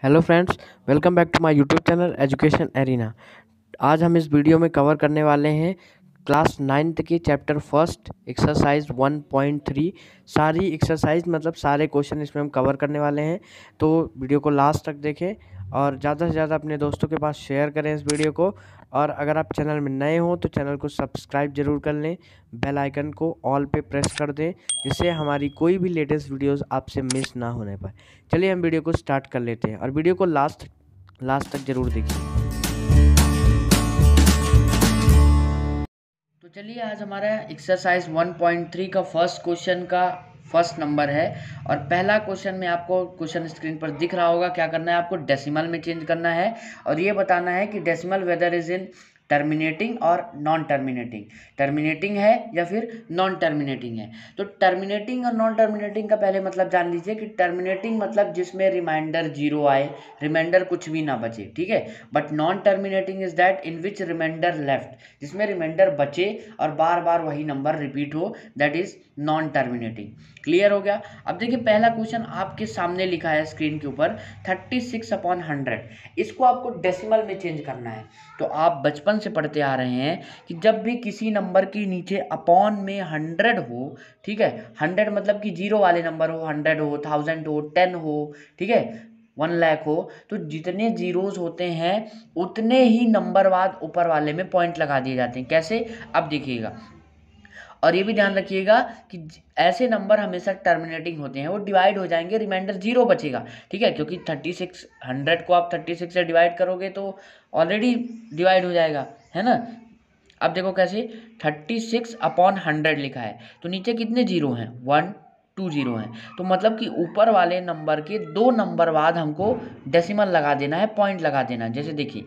Hello friends, welcome back to my YouTube channel Education Arena. आज हम इस video में कवर करने वाले हैं क्लास 9th की चैप्टर फर्स्ट एक्सरसाइज 1.3। सारी एक्सरसाइज मतलब सारे क्वेश्चन इसमें हम कवर करने वाले हैं, तो वीडियो को लास्ट तक देखें और ज़्यादा से ज़्यादा अपने दोस्तों के पास शेयर करें इस वीडियो को। और अगर आप चैनल में नए हो तो चैनल को सब्सक्राइब जरूर कर लें, बेल आइकन को ऑल पे प्रेस कर दें, जिससे हमारी कोई भी लेटेस्ट वीडियोस आपसे मिस ना होने पाए। चलिए हम वीडियो को स्टार्ट कर लेते हैं और वीडियो को लास्ट तक जरूर देखिए। तो चलिए, आज हमारा एक्सरसाइज 1.3 का फर्स्ट क्वेश्चन का फर्स्ट नंबर है और पहला क्वेश्चन में आपको क्वेश्चन स्क्रीन पर दिख रहा होगा। क्या करना है आपको? डेसिमल में चेंज करना है और ये बताना है कि decimal whether is in terminating और नॉन टर्मिनेटिंग, टर्मिनेटिंग है या फिर नॉन टर्मिनेटिंग है। तो टर्मिनेटिंग और नॉन टर्मिनेटिंग का पहले मतलब जान लीजिए कि टर्मिनेटिंग मतलब जिसमें रिमाइंडर जीरो आए, रिमाइंडर कुछ भी ना बचे, ठीक है। But non terminating is that in which remainder left, जिसमें रिमाइंडर बचे और बार बार वही नंबर रिपीट हो, that is non terminating. Clear हो गया? अब देखिए, पहला क्वेश्चन आपके सामने लिखा है स्क्रीन के ऊपर 36/100। इसको आपको डेसिमल में चेंज करना है। तो आप बचपन से पढ़ते आ रहे हैं कि जब भी किसी नंबर के नीचे अपॉन में 100 हो, ठीक है, 100 मतलब कि जीरो वाले नंबर हो, 100 हो, 1000 हो, 10 हो, ठीक है, 1 लाख हो, तो जितने जीरोज होते हैं उतने ही नंबर बाद ऊपर वाले में पॉइंट लगा दिए जाते हैं। कैसे? अब देखिएगा, और ये भी ध्यान रखिएगा कि ऐसे नंबर हमेशा टर्मिनेटिंग होते हैं, वो डिवाइड हो जाएंगे, रिमाइंडर जीरो बचेगा, ठीक है, क्योंकि 3600 को आप 36 से डिवाइड करोगे तो ऑलरेडी डिवाइड हो जाएगा, है ना। अब देखो कैसे, 36/100 लिखा है तो नीचे कितने जीरो हैं? 1 2 जीरो हैं, तो मतलब कि ऊपर वाले नंबर के 2 नंबर बाद हमको डेसिमल लगा देना है, पॉइंट लगा देना है। जैसे देखिए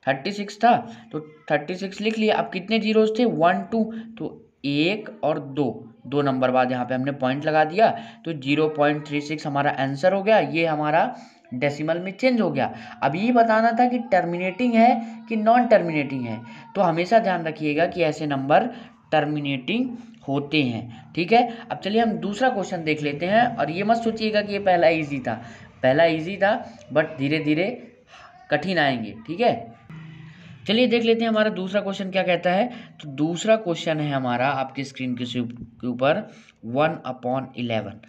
36 था तो 36 लिख लिया। अब कितने जीरोस थे? 1 2, तो 1 और 2, 2 नंबर बाद यहाँ पे हमने पॉइंट लगा दिया, तो 0.36 हमारा आंसर हो गया। ये हमारा डेसिमल में चेंज हो गया। अब ये बताना था कि टर्मिनेटिंग है कि नॉन टर्मिनेटिंग है, तो हमेशा ध्यान रखिएगा कि ऐसे नंबर टर्मिनेटिंग होते हैं, ठीक है। अब चलिए हम दूसरा क्वेश्चन देख लेते हैं, और ये मत सोचिएगा कि ये पहला इजी था, पहला इजी था बट धीरे धीरे कठिन आएंगे, ठीक है। चलिए देख लेते हैं हमारा दूसरा क्वेश्चन क्या कहता है। तो दूसरा क्वेश्चन है हमारा आपकी स्क्रीन के ऊपर 1/11।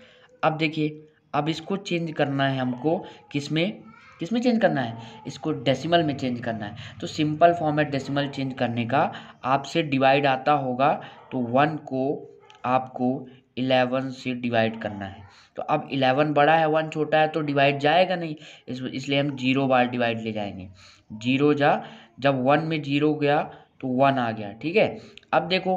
अब देखिए, अब इसको चेंज करना है हमको, किसमें किसमें चेंज करना है? इसको डेसिमल में चेंज करना है। तो सिंपल फॉर्मेट डेसिमल चेंज करने का, आपसे डिवाइड आता होगा तो 1 को आपको 11 से डिवाइड करना है। तो अब 11 बड़ा है, 1 छोटा है, तो डिवाइड जाएगा नहीं, इसलिए हम 0 बार डिवाइड ले जाएंगे। 0 जब 1 में 0 गया तो 1 आ गया, ठीक है। अब देखो,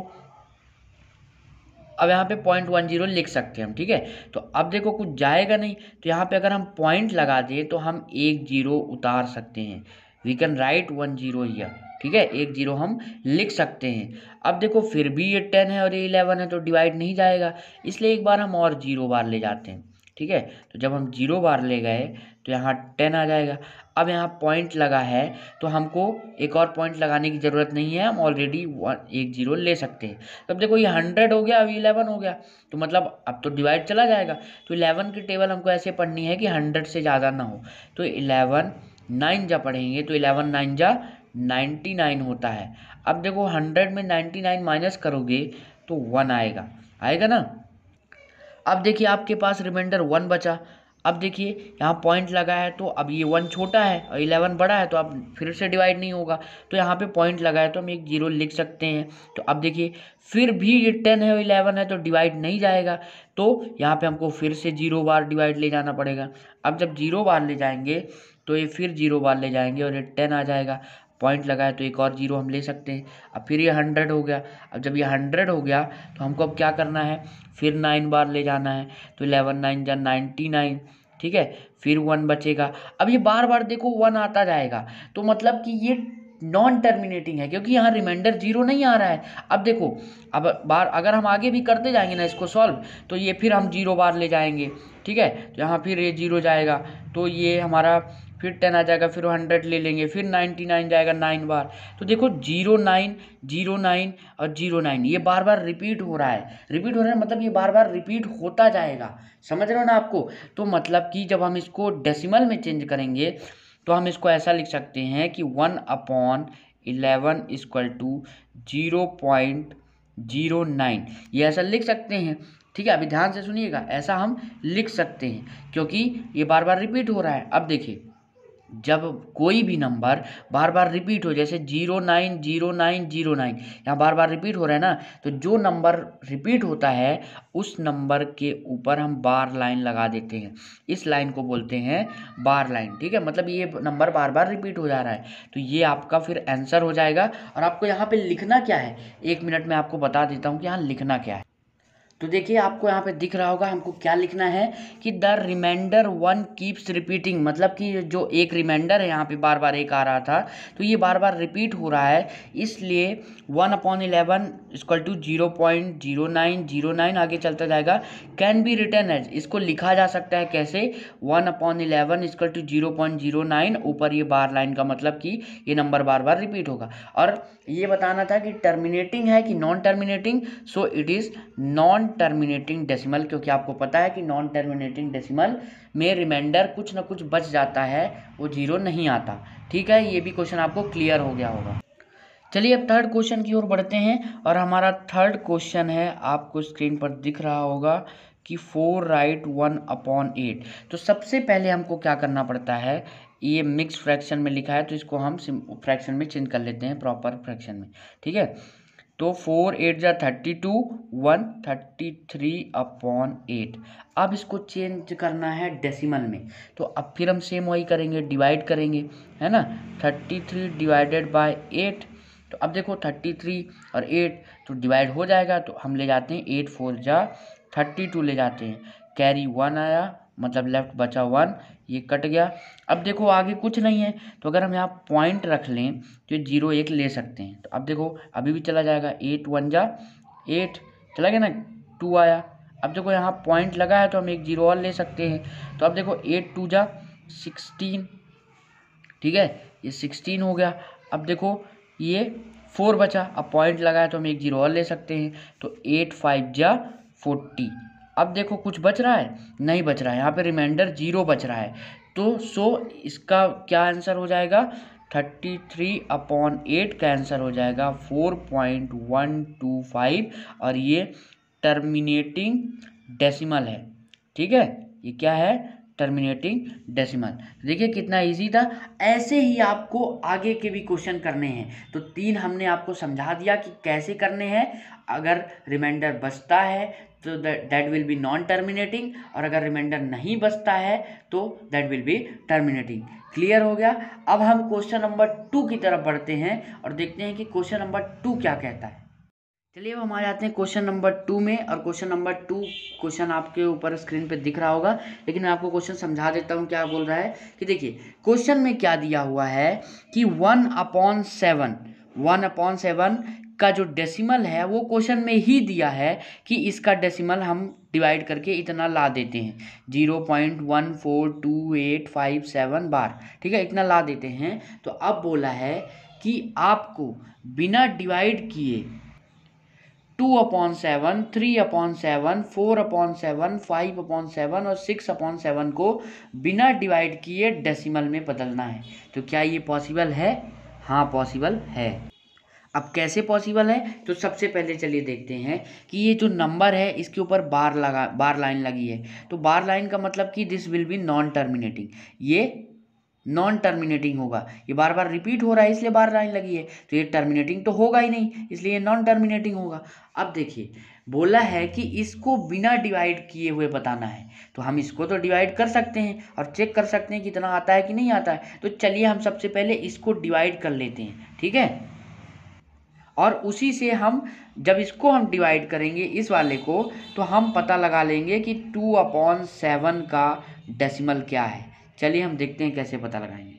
अब यहाँ पे 0.10 लिख सकते हैं हम, ठीक है। तो अब देखो कुछ जाएगा नहीं, तो यहाँ पे अगर हम पॉइंट लगा दें तो हम 1 0 उतार सकते हैं। वी कैन राइट 1 0 हियर, ठीक है, 1 0 हम लिख सकते हैं। अब देखो फिर भी ये 10 है और ये 11 है, तो डिवाइड नहीं जाएगा, इसलिए एक बार हम और 0 बार ले जाते हैं, ठीक है। तो जब हम 0 बार ले गए तो यहाँ 10 आ जाएगा। अब यहाँ पॉइंट लगा है तो हमको एक और पॉइंट लगाने की ज़रूरत नहीं है, हम ऑलरेडी 1 0 ले सकते हैं। तो अब देखो ये 100 हो गया, अभी 11 हो गया, तो मतलब अब तो डिवाइड चला जाएगा। तो 11 की टेबल हमको ऐसे पढ़नी है कि 100 से ज़्यादा ना हो। तो 11 9 जा पढ़ेंगे तो 11 9 जा 99 होता है। अब देखो 100 में 99 माइनस करोगे तो 1 आएगा, आएगा ना। अब देखिए आपके पास रिमाइंडर 1 बचा। अब देखिए यहाँ पॉइंट लगा है, तो अब ये 1 छोटा है और 11 बड़ा है, तो अब फिर से डिवाइड नहीं होगा, तो यहाँ पे पॉइंट लगा है तो हम 1 0 लिख सकते हैं। तो अब देखिए फिर भी ये 10 है और 11 है, तो डिवाइड नहीं जाएगा, तो यहाँ पे हमको फिर से 0 बार डिवाइड ले जाना पड़ेगा। अब जब 0 बार ले जाएंगे तो ये फिर 0 बार ले जाएंगे और ये 10 आ जाएगा। पॉइंट लगा है तो एक और 0 हम ले सकते हैं। अब फिर ये 100 हो गया। अब जब ये 100 हो गया तो हमको अब क्या करना है? फिर 9 बार ले जाना है, तो 11 9 जा 99, ठीक है, फिर 1 बचेगा। अब ये बार बार देखो 1 आता जाएगा, तो मतलब कि ये नॉन टर्मिनेटिंग है, क्योंकि यहाँ रिमाइंडर 0 नहीं आ रहा है। अब देखो, अब बार अगर हम आगे भी करते जाएंगे ना इसको सॉल्व, तो ये फिर हम 0 बार ले जाएंगे, ठीक है, तो यहाँ फिर ये 0 जाएगा, तो ये हमारा फिर 10 आ जाएगा, फिर 100 ले लेंगे, फिर 99 जाएगा 9 बार। तो देखो 09 09 और 09 ये बार बार रिपीट हो रहा है। रिपीट हो रहा है मतलब ये बार बार रिपीट होता जाएगा, समझ रहे हो ना आपको। तो मतलब कि जब हम इसको डेसिमल में चेंज करेंगे तो हम इसको ऐसा लिख सकते हैं कि 1/11 इक्वल टू 0.09, ये ऐसा लिख सकते हैं। ठीक है, अभी ध्यान से सुनिएगा, ऐसा हम लिख सकते हैं क्योंकि ये बार बार रिपीट हो रहा है। अब देखिए जब कोई भी नंबर बार बार रिपीट हो, जैसे 090909 यहाँ बार बार रिपीट हो रहा है ना, तो जो नंबर रिपीट होता है उस नंबर के ऊपर हम बार लाइन लगा देते हैं। इस लाइन को बोलते हैं बार लाइन। ठीक है, मतलब ये नंबर बार बार रिपीट हो जा रहा है, तो ये आपका फिर आंसर हो जाएगा। और आपको यहाँ पे लिखना क्या है, 1 मिनट में आपको बता देता हूँ कि यहाँ लिखना क्या है। तो देखिए आपको यहाँ पे दिख रहा होगा हमको क्या लिखना है कि द रिमाइंडर 1 कीप्स रिपीटिंग, मतलब कि जो एक रिमाइंडर है यहाँ पे बार बार एक आ रहा था तो ये बार बार रिपीट हो रहा है, इसलिए 1/11 इक्वल टू 0.0909 आगे चलता जाएगा। कैन बी रिटन एज, इसको लिखा जा सकता है कैसे, 1/11 इक्वल टू 0.09, ऊपर ये बार लाइन का मतलब कि ये नंबर बार बार रिपीट होगा। और ये बताना था कि टर्मिनेटिंग है कि non terminating, so it is non terminating decimal, क्योंकि आपको पता है कि नॉन टर्मिनेटिंग डेसिमल में रिमाइंडर कुछ ना कुछ बच जाता है, वो 0 नहीं आता। ठीक है, ये भी क्वेश्चन आपको क्लियर हो गया होगा। चलिए अब थर्ड क्वेश्चन की ओर बढ़ते हैं, और हमारा थर्ड क्वेश्चन है, आपको स्क्रीन पर दिख रहा होगा कि 4 राइट 1/8। तो सबसे पहले हमको क्या करना पड़ता है, ये मिक्स फ्रैक्शन में लिखा है तो इसको हम फ्रैक्शन में चेंज कर लेते हैं, प्रॉपर फ्रैक्शन में। ठीक है, तो 4 8 जा 32, 133/8। अब इसको चेंज करना है डेसिमल में, तो अब फिर हम सेम वही करेंगे, डिवाइड करेंगे, है ना। 33 डिवाइडेड बाय 8, तो अब देखो 33 और 8 तो डिवाइड हो जाएगा, तो हम ले जाते हैं 8 4 जा 32 ले जाते हैं, कैरी 1 आया, मतलब लेफ्ट बचा 1, ये कट गया। अब देखो आगे कुछ नहीं है, तो अगर हम यहाँ पॉइंट रख लें तो 0 1 ले सकते हैं, तो अब देखो अभी भी चला जाएगा, 8 1 जा 8 चला गया ना, 2 आया। अब देखो यहाँ पॉइंट लगा है तो हम एक 0 और ले सकते हैं, तो अब देखो 8 2 जा 16, ठीक है, ये 16 हो गया। अब देखो ये 4 बचा, अब पॉइंट लगा है तो हम एक 0 और ले सकते हैं, तो 8 5 जा 40। अब देखो कुछ बच रहा है, नहीं बच रहा है, यहाँ पे रिमाइंडर 0 बच रहा है, तो इसका क्या आंसर हो जाएगा, 33/8 का आंसर हो जाएगा 4.125, और ये टर्मिनेटिंग डेसिमल है। ठीक है, ये क्या है, टर्मिनेटिंग डेसिमल। देखिए कितना इजी था। ऐसे ही आपको आगे के भी क्वेश्चन करने हैं, तो 3 हमने आपको समझा दिया कि कैसे करने हैं। अगर रिमाइंडर बचता है तो that will be non terminating, और अगर रिमाइंडर नहीं बचता है तो that will be terminating. Clear हो गया। अब हम क्वेश्चन नंबर 2 की तरफ बढ़ते हैं और देखते हैं कि क्वेश्चन नंबर 2 क्या कहता है। चलिए अब हम आ जाते हैं क्वेश्चन नंबर 2 में, और क्वेश्चन नंबर 2 क्वेश्चन आपके ऊपर स्क्रीन पे दिख रहा होगा, लेकिन मैं आपको क्वेश्चन समझा देता हूँ क्या बोल रहा है। कि देखिए क्वेश्चन में क्या दिया हुआ है कि 1/7 का जो डेसिमल है वो क्वेश्चन में ही दिया है कि इसका डेसिमल हम डिवाइड करके इतना ला देते हैं, 0.142857 बार। ठीक है, इतना ला देते हैं। तो अब बोला है कि आपको बिना डिवाइड किए 2/7, 3/7, 4/7, 5/7 और 6/7 को बिना डिवाइड किए डेसिमल में बदलना है। तो क्या ये पॉसिबल है? हाँ पॉसिबल है। अब कैसे पॉसिबल है, तो सबसे पहले चलिए देखते हैं कि ये जो नंबर है इसके ऊपर बार लाइन लगी है, तो बार लाइन का मतलब कि this will be non terminating, ये नॉन टर्मिनेटिंग होगा। ये बार बार रिपीट हो रहा है इसलिए बार लाइन लगी है, तो ये टर्मिनेटिंग तो होगा ही नहीं, इसलिए ये नॉन टर्मिनेटिंग होगा। अब देखिए बोला है कि इसको बिना डिवाइड किए हुए बताना है, तो हम इसको तो डिवाइड कर सकते हैं और चेक कर सकते हैं कितना आता है कि नहीं आता है। तो चलिए हम सबसे पहले इसको डिवाइड कर लेते हैं, ठीक है। और उसी से हम जब इसको हम डिवाइड करेंगे इस वाले को, तो हम पता लगा लेंगे कि 2/7 का डेसिमल क्या है। चलिए हम देखते हैं कैसे पता लगाएंगे।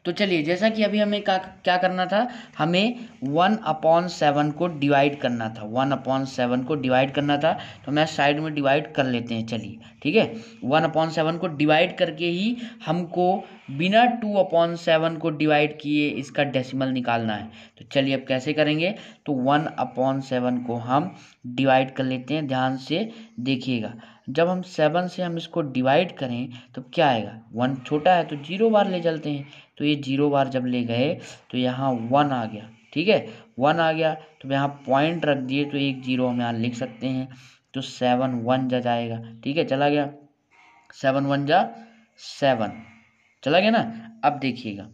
तो चलिए, जैसा कि अभी हमें क्या करना था, हमें 1/7 को डिवाइड करना था, 1/7 को डिवाइड करना था। तो मैं साइड में डिवाइड कर लेते हैं, चलिए ठीक है। 1/7 को डिवाइड करके ही हमको बिना 2/7 को डिवाइड किए इसका डेसिमल निकालना है। तो चलिए अब कैसे करेंगे, तो 1/7 को हम डिवाइड कर लेते हैं। ध्यान से देखिएगा, जब हम 7 से हम इसको डिवाइड करें तो क्या आएगा, 1 छोटा है तो 0 बार ले चलते हैं। तो ये 0 बार जब ले गए तो यहाँ 1 आ गया, ठीक है, 1 आ गया तो यहाँ पॉइंट रख दिए, तो एक 0 हम यहाँ लिख सकते हैं। तो 7 1 जा जाएगा, ठीक है, चला गया, 7 1 जा 7, चला गया ना। अब देखिएगा,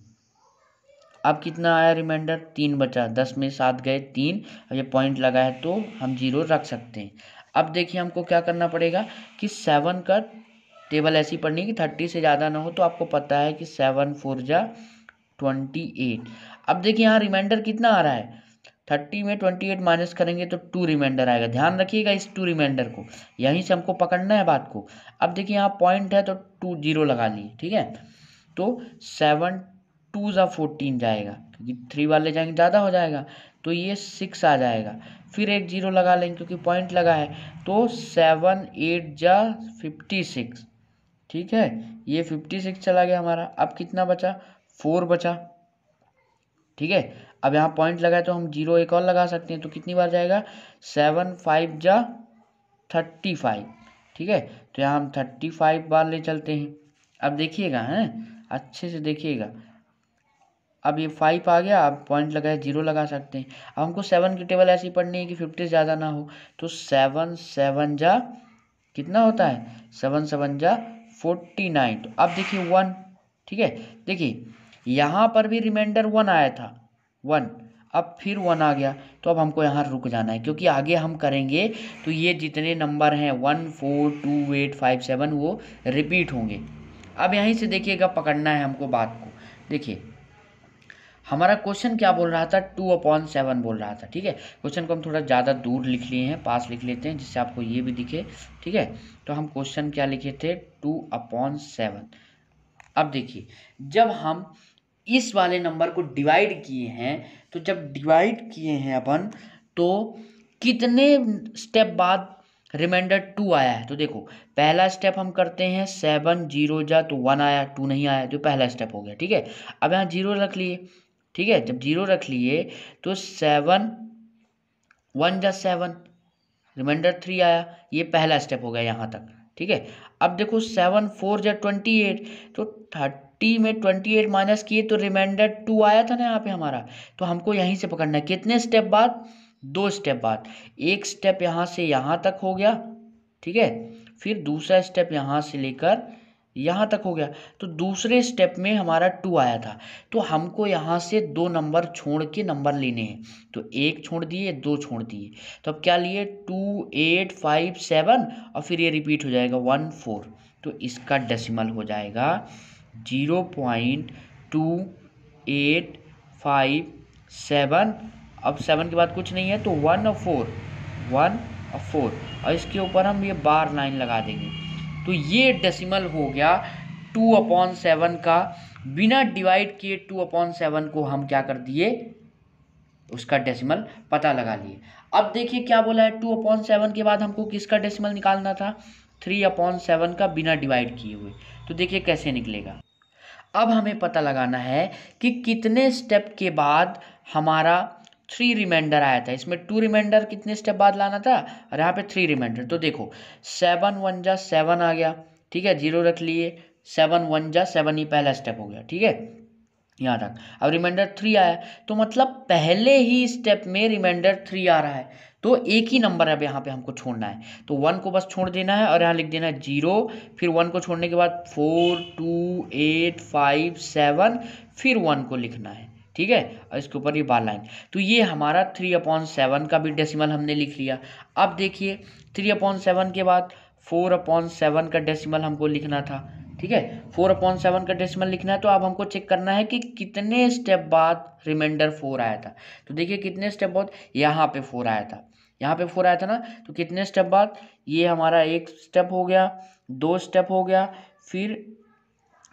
अब कितना आया रिमाइंडर, 3 बचा, 10 में 7 गए 3, अब ये पॉइंट लगा है तो हम 0 रख सकते हैं। अब देखिए हमको क्या करना पड़ेगा कि 7 का टेबल ऐसी पढ़नी है कि 30 से ज़्यादा ना हो। तो आपको पता है कि 7 4 जा 28। अब देखिए यहाँ रिमाइंडर कितना आ रहा है, 30 में 28 माइनस करेंगे तो 2 रिमाइंडर आएगा। ध्यान रखिएगा इस 2 रिमाइंडर को, यहीं से हमको पकड़ना है बात को। अब देखिए यहाँ पॉइंट है तो 2 0 लगा लिए, ठीक है। तो 7 2 जा 14 जाएगा, क्योंकि 3 वाले जाएंगे ज़्यादा हो जाएगा, तो ये 6 आ जाएगा। फिर एक 0 लगा लेंगे क्योंकि पॉइंट लगा है, तो 7 8 जा 56, ठीक है, ये 56 चला गया हमारा। अब कितना बचा, 4 बचा, ठीक है। अब यहाँ पॉइंट लगा है तो हम 0 एक और लगा सकते हैं, तो कितनी बार जाएगा, 7 5 जा 35, ठीक है। तो यहाँ हम 35 बार ले चलते हैं। अब देखिएगा हैं, अच्छे से देखिएगा, अब ये 5 आ गया, अब पॉइंट लगा है 0 लगा सकते हैं। अब हमको 7 की टेबल ऐसी पढ़नी है कि 50 से ज़्यादा ना हो। तो 7 7 जा कितना होता है, 7 7 जा 49। तो अब देखिए 1, ठीक है, देखिए यहाँ पर भी रिमाइंडर 1 आया था, 1, अब फिर 1 आ गया। तो अब हमको यहाँ रुक जाना है, क्योंकि आगे हम करेंगे तो ये जितने नंबर हैं 1 4 2 8 5 7 वो रिपीट होंगे। अब यहीं से देखिएगा, पकड़ना है हमको बात को। देखिए हमारा क्वेश्चन क्या बोल रहा था, 2/7 बोल रहा था, ठीक है। क्वेश्चन को हम थोड़ा ज़्यादा दूर लिख लिए हैं, पास लिख लेते हैं जिससे आपको ये भी दिखे, ठीक है। तो हम क्वेश्चन क्या लिखे थे, 2/7। अब देखिए जब हम इस वाले नंबर को डिवाइड किए हैं, तो जब डिवाइड किए हैं अपन, तो कितने स्टेप बाद रिमाइंडर 2 आया है। तो देखो पहला स्टेप हम करते हैं, 7 0 जा तो 1 आया, 2 नहीं आया, तो पहला स्टेप हो गया, ठीक है। अब यहाँ 0 रख लिए, ठीक है, जब 0 रख लिए तो 7 1 जा 7, रिमाइंडर 3 आया, ये पहला स्टेप हो गया यहाँ तक, ठीक है। अब देखो 7 4 जा 28, तो 30 में 28 माइनस किए तो रिमाइंडर 2 आया था ना यहाँ पे हमारा। तो हमको यहीं से पकड़ना है, कितने स्टेप बाद, 2 स्टेप बाद। एक स्टेप यहाँ से यहाँ तक हो गया, ठीक है, फिर दूसरा स्टेप यहाँ से लेकर यहाँ तक हो गया। तो दूसरे स्टेप में हमारा 2 आया था, तो हमको यहाँ से 2 नंबर छोड़ के नंबर लेने हैं। तो 1 छोड़ दिए, 2 छोड़ दिए, तो अब क्या लिए, 2 8 5 7, और फिर ये रिपीट हो जाएगा 1 4। तो इसका डेसिमल हो जाएगा 0.2857। अब 7 के बाद कुछ नहीं है, तो 1 और 4, 1 और 4, और इसके ऊपर हम ये बार लाइन लगा देंगे। तो ये डेसिमल हो गया 2/7 का। बिना डिवाइड किए 2/7 को हम क्या कर दिए, उसका डेसिमल पता लगा लिए। अब देखिए क्या बोला है, 2/7 के बाद हमको किसका डेसिमल निकालना था, 3/7 का, बिना डिवाइड किए हुए। तो देखिए कैसे निकलेगा। अब हमें पता लगाना है कि कितने स्टेप के बाद हमारा 3 रिमाइंडर आया था। इसमें 2 रिमाइंडर कितने स्टेप बाद लाना था, और यहाँ पे 3 रिमाइंडर। तो देखो 7 1 जा 7 आ गया, ठीक है, 0 रख लिए, 7 1 जा 7 ही पहला स्टेप हो गया, ठीक है, यहाँ तक। अब रिमाइंडर 3 आया, तो मतलब पहले ही स्टेप में रिमाइंडर 3 आ रहा है, तो एक ही नंबर अब यहाँ पे हमको छोड़ना है। तो 1 को बस छोड़ देना है और यहाँ लिख देना है 0, फिर 1 को छोड़ने के बाद 4 2 8 5 7, फिर 1 को लिखना है, ठीक है, और इसके ऊपर ये बार लाइन। तो ये हमारा 3/7 का भी डेसिमल हमने लिख लिया। अब देखिए 3/7 के बाद 4/7 का डेसिमल हमको लिखना था, ठीक है, 4/7 का डेसिमल लिखना है। तो अब हमको चेक करना है कि कितने स्टेप बाद रिमाइंडर 4 आया था। तो देखिए कितने स्टेप बाद, यहाँ पे 4 आया था, यहाँ पे 4 आया था ना, तो कितने स्टेप बाद, ये हमारा एक स्टेप हो गया, 2 स्टेप हो गया, फिर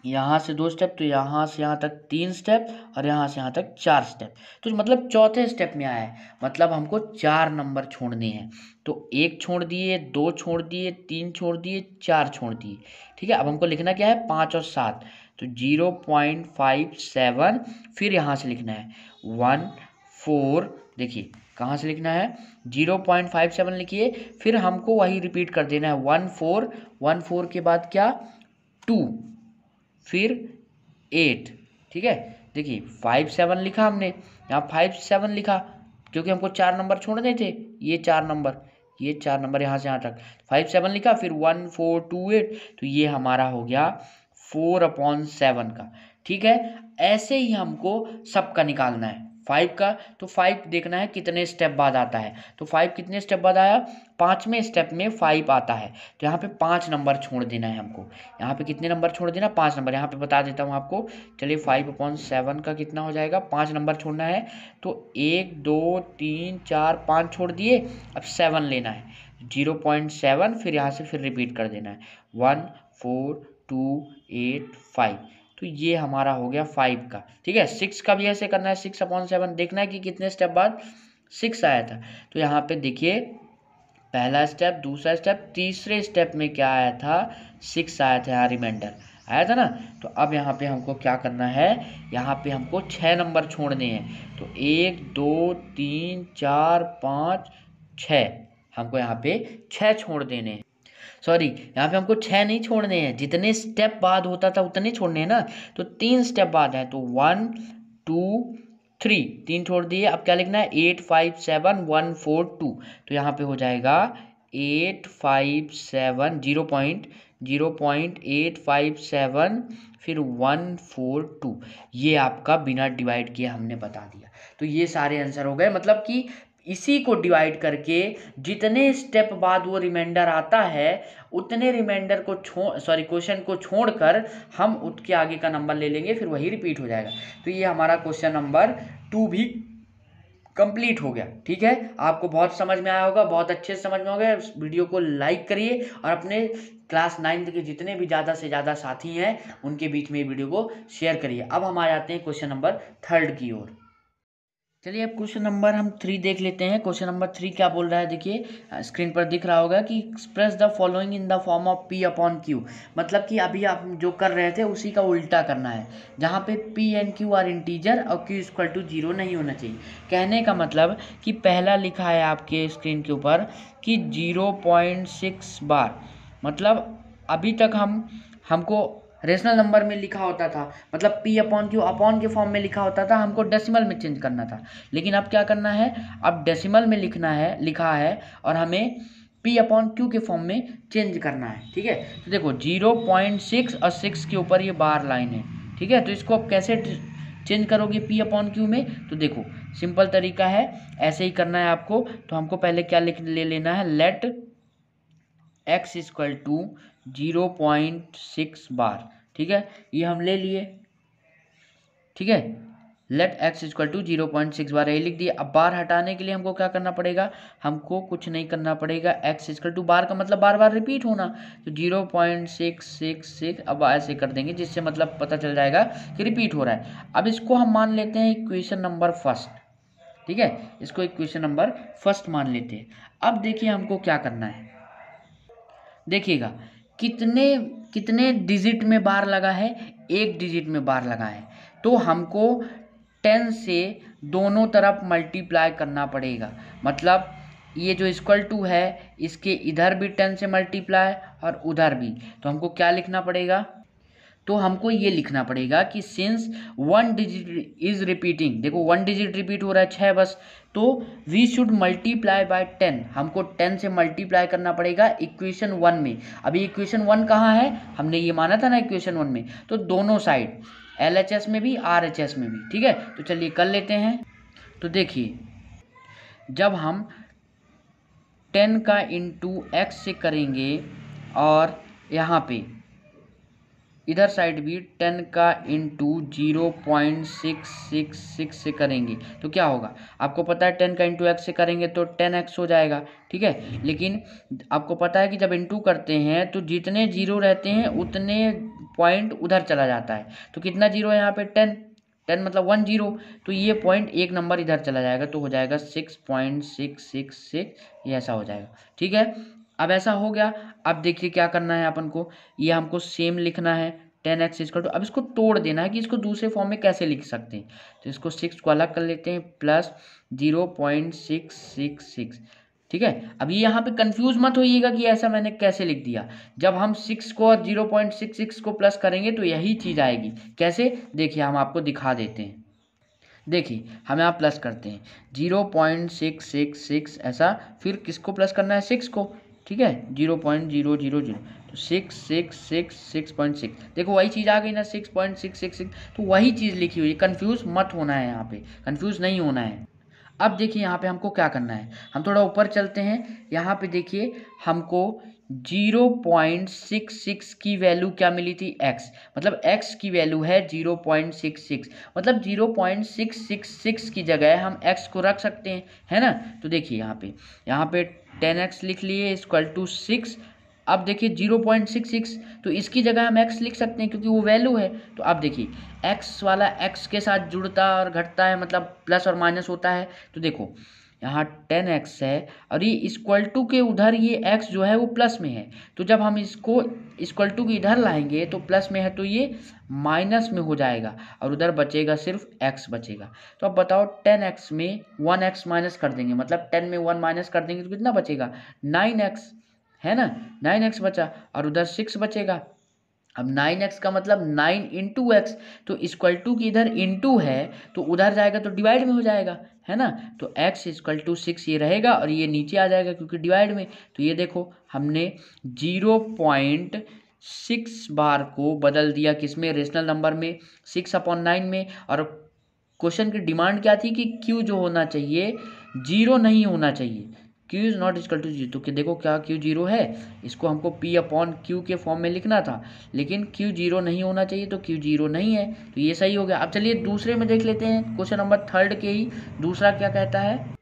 यहाँ से 2 स्टेप, तो यहाँ से यहाँ तक 3 स्टेप, और यहाँ से यहाँ तक 4 स्टेप। तो मतलब चौथे स्टेप में आया है, मतलब हमको 4 नंबर छोड़ने हैं। तो 1 छोड़ दिए, 2 छोड़ दिए, 3 छोड़ दिए, 4 छोड़ दिए। ठीक है, अब हमको लिखना क्या है, 5 और 7। तो 0.57, फिर यहाँ से लिखना है 1 4। देखिए कहाँ से लिखना है, 0.57 लिखिए, फिर हमको वही रिपीट कर देना है 1 4। 1 4 के बाद क्या, 2, फिर 8। ठीक है, देखिए 5 7 लिखा हमने, यहाँ 5 7 लिखा, क्योंकि हमको 4 नंबर छोड़ने थे, ये 4 नंबर, ये 4 नंबर यहाँ से यहाँ तक 5 7 लिखा, फिर 1 4 2 8। तो ये हमारा हो गया 4/7 का। ठीक है, ऐसे ही हमको सबका निकालना है 5 का। तो 5 देखना है कितने स्टेप बाद आता है। तो 5 कितने स्टेप बाद आया, 5वें स्टेप में 5 आता है। तो यहाँ पे 5 नंबर छोड़ देना है हमको। यहाँ पे कितने नंबर छोड़ देना, 5 नंबर। यहाँ पे बता देता हूँ आपको, चलिए 5/7 का कितना हो जाएगा, 5 नंबर छोड़ना है। तो 1 2 3 4 5 छोड़ दिए, अब 7 लेना है, 0.7, फिर यहाँ से फिर रिपीट कर देना है 1 4 2 8 5। तो ये हमारा हो गया 5 का। ठीक है, 6 का भी ऐसे करना है, 6/7 देखना है कि कितने स्टेप बाद 6 आया था। तो यहाँ पे देखिए पहला स्टेप, दूसरा स्टेप, तीसरे स्टेप में क्या आया था, 6 आया था, यहाँ रिमाइंडर आया था ना। तो अब यहाँ पे हमको क्या करना है, यहाँ पे हमको 6 नंबर छोड़ने हैं। तो 1 2 3 4 5 6, हमको यहाँ पे 6 छोड़ देने हैं। सॉरी, यहाँ पे हमको 6 नहीं छोड़ने हैं, जितने स्टेप बाद होता था उतने छोड़ने हैं ना। तो 3 स्टेप बाद है, तो 1 2 3, 3 छोड़ दिए। अब क्या लिखना है, 8 5 7 1 4 2। तो यहाँ पे हो जाएगा 8 5 7 0.857, फिर 1 4 2। ये आपका बिना डिवाइड किए हमने बता दिया। तो ये सारे आंसर हो गए, मतलब कि इसी को डिवाइड करके जितने स्टेप बाद वो रिमाइंडर आता है, उतने रिमाइंडर को क्वेश्चन को छोड़कर हम उसके आगे का नंबर ले लेंगे, फिर वही रिपीट हो जाएगा। तो ये हमारा क्वेश्चन नंबर 2 भी कंप्लीट हो गया। ठीक है, आपको बहुत समझ में आया होगा, बहुत अच्छे से समझ में हो गया। वीडियो को लाइक करिए और अपने क्लास 9 के जितने भी ज़्यादा से ज़्यादा साथी हैं उनके बीच में वीडियो को शेयर करिए। अब हम आ जाते हैं क्वेश्चन नंबर 3 की ओर। चलिए अब क्वेश्चन नंबर हम 3 देख लेते हैं। क्वेश्चन नंबर 3 क्या बोल रहा है, देखिए स्क्रीन पर दिख रहा होगा कि express the following in the form of P/Q। मतलब कि अभी आप जो कर रहे थे उसी का उल्टा करना है, जहाँ पे P and Q are integer और Q = 0 नहीं होना चाहिए। कहने का मतलब कि पहला लिखा है आपके स्क्रीन के ऊपर कि 0.6 बार, मतलब अभी तक हमको रेशनल नंबर में लिखा होता था, मतलब P/Q अपॉन के फॉर्म में लिखा होता था, हमको डेसिमल में चेंज करना था। लेकिन अब क्या करना है, अब डेसिमल में लिखा है और हमें P/Q के फॉर्म में चेंज करना है। ठीक है, तो देखो 0.6 और 6 के ऊपर ये बार लाइन है। ठीक है, तो इसको आप कैसे चेंज करोगे P/Q में, तो देखो सिंपल तरीका है, ऐसे ही करना है आपको। तो हमको पहले क्या ले लेना है, लेट x = 0.6 बार। ठीक है, ये हम ले लिए। ठीक है, लेट x = 0.6 बार, ये लिख दिए। अब बार हटाने के लिए हमको क्या करना पड़ेगा, हमको कुछ नहीं करना पड़ेगा। x = बार का मतलब बार बार रिपीट होना, तो 0.666 अब ऐसे कर देंगे, जिससे मतलब पता चल जाएगा कि रिपीट हो रहा है। अब इसको हम मान लेते हैं इक्वेशन नंबर फर्स्ट। ठीक है, इसको इक्वेशन नंबर फर्स्ट मान लेते हैं। अब देखिए हमको क्या करना है, देखिएगा कितने कितने डिजिट में बार लगा है, 1 डिजिट में बार लगा है। तो हमको 10 से दोनों तरफ मल्टीप्लाई करना पड़ेगा, मतलब ये जो = है इसके इधर भी 10 से मल्टीप्लाई और उधर भी। तो हमको क्या लिखना पड़ेगा, तो हमको ये लिखना पड़ेगा कि सिंस 1 डिजिट इज रिपीटिंग, देखो 1 डिजिट रिपीट हो रहा है 6 बस, तो वी शुड मल्टीप्लाई बाय 10, हमको 10 से मल्टीप्लाई करना पड़ेगा इक्वेशन 1 में। अभी इक्वेशन 1 कहाँ है, हमने ये माना था ना इक्वेशन 1 में, तो दोनों साइड LHS में भी RHS में भी। ठीक है, तो चलिए कर लेते हैं। तो देखिए जब हम 10 का इंटू x से करेंगे और यहाँ पे इधर साइड भी 10 का इंटू 0.666 से करेंगे, तो क्या होगा, आपको पता है 10 का इंटू x से करेंगे तो 10x हो जाएगा। ठीक है, लेकिन आपको पता है कि जब इंटू करते हैं तो जितने जीरो रहते हैं उतने पॉइंट उधर चला जाता है। तो कितना जीरो है यहाँ पे 10, 10 मतलब 1 0, तो ये पॉइंट एक नंबर इधर चला जाएगा तो हो जाएगा 6.666, ये ऐसा हो जाएगा। ठीक है, अब ऐसा हो गया। अब देखिए क्या करना है अपन को, ये हमको सेम लिखना है 10x इक्वल टू, अब इसको तोड़ देना है कि इसको दूसरे फॉर्म में कैसे लिख सकते हैं। तो इसको 6 को अलग कर लेते हैं प्लस 0.666। ठीक है, अब ये यहाँ पे कंफ्यूज मत होइएगा कि ऐसा मैंने कैसे लिख दिया। जब हम 6 को और 0.66 को प्लस करेंगे तो यही चीज़ आएगी। कैसे, देखिए हम आपको दिखा देते हैं। देखिए हम यहाँ प्लस करते हैं 0.666 ऐसा, फिर किसको प्लस करना है 6 को। ठीक है, 0.000, तो 666.6, देखो वही चीज़ आ गई ना 6.666, तो वही चीज़ लिखी हुई है। कंफ्यूज मत होना है, यहाँ पे कंफ्यूज नहीं होना है। अब देखिए यहाँ पे हमको क्या करना है, हम थोड़ा ऊपर चलते हैं। यहाँ पे देखिए हमको 0.66 की वैल्यू क्या मिली थी, x, मतलब x की वैल्यू है 0.66, मतलब 0.666 की जगह हम x को रख सकते हैं, है ना। तो देखिए यहाँ पे 10x लिख लिए इक्वल टू 6। अब देखिए 0.66, तो इसकी जगह हम x लिख सकते हैं क्योंकि वो वैल्यू है। तो अब देखिए x वाला x के साथ जुड़ता और घटता है, मतलब प्लस और माइनस होता है। तो देखो यहाँ 10x है और ये इक्वल टू के उधर ये x जो है वो प्लस में है, तो जब हम इसको इक्वल टू के इधर लाएंगे तो प्लस में है तो ये माइनस में हो जाएगा और उधर बचेगा सिर्फ x बचेगा। तो अब बताओ 10x में 1x माइनस कर देंगे, मतलब 10 में 1 माइनस कर देंगे तो कितना बचेगा 9x, है ना। 9x बचा और उधर 6 बचेगा। अब 9x का मतलब 9 इंटू एक्स, तो इक्वल टू की इधर इंटू है तो उधर जाएगा तो डिवाइड में हो जाएगा, है ना। तो x इक्वल टू 6 ये रहेगा और ये नीचे आ जाएगा क्योंकि डिवाइड में। तो ये देखो हमने 0.6 बार को बदल दिया किसमें, रेशनल नंबर में 6/9 में। और क्वेश्चन की डिमांड क्या थी कि q जो होना चाहिए 0 नहीं होना चाहिए, q is not equal to 0। तो कि देखो क्या q 0 है, इसको हमको p/q के फॉर्म में लिखना था, लेकिन q 0 नहीं होना चाहिए तो q 0 नहीं है, तो ये सही हो गया। अब चलिए दूसरे में देख लेते हैं, क्वेश्चन नंबर 3 के ही दूसरा क्या कहता है।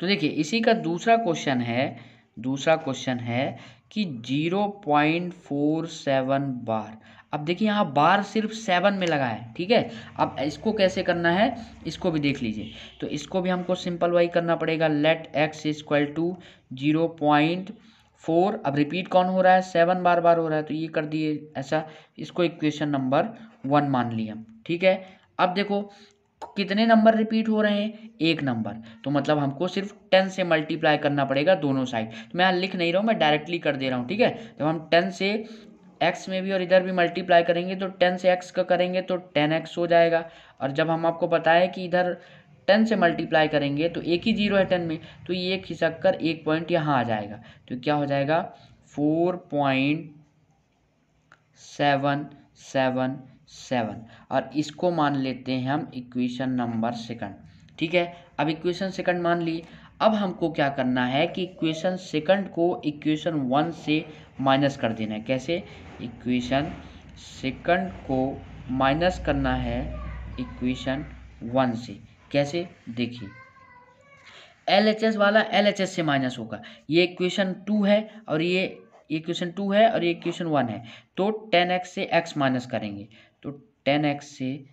तो देखिए इसी का दूसरा क्वेश्चन है कि 0.47 बार। अब देखिए यहाँ बार सिर्फ 7 में लगा है, ठीक है। अब इसको कैसे करना है इसको भी देख लीजिए। तो इसको भी हमको सिंपल वाई करना पड़ेगा, लेट x इक्वल टू 0.4। अब रिपीट कौन हो रहा है, 7 बार बार हो रहा है, तो ये कर दिए ऐसा, इसको इक्वेशन नंबर 1 मान लिया, ठीक है। अब देखो कितने नंबर रिपीट हो रहे हैं, एक नंबर, तो मतलब हमको सिर्फ 10 से मल्टीप्लाई करना पड़ेगा दोनों साइड। तो मैं यहाँ लिख नहीं रहा हूँ, मैं डायरेक्टली कर दे रहा हूँ, ठीक है। जब हम 10 से x में भी और इधर भी मल्टीप्लाई करेंगे तो 10 से x का करेंगे तो 10x हो जाएगा। और जब हम आपको बताया कि इधर 10 से मल्टीप्लाई करेंगे तो एक ही जीरो है 10 में, तो ये खिसक कर एक पॉइंट यहाँ आ जाएगा, तो क्या हो जाएगा 4.777, और इसको मान लेते हैं हम इक्वेशन नंबर 2, ठीक है। अब इक्वेशन 2 मान लिए। अब हमको क्या करना है कि इक्वेशन 2 को इक्वेशन 1 से माइनस कर देना है। कैसे, इक्वेशन 2 को माइनस करना है इक्वेशन 1 से। कैसे, देखिए LHS वाला LHS से माइनस होगा। ये इक्वेशन 2 है और ये इक्वेशन 2 है और ये इक्वेशन 1 है, तो 10x से x माइनस करेंगे, तो 10x से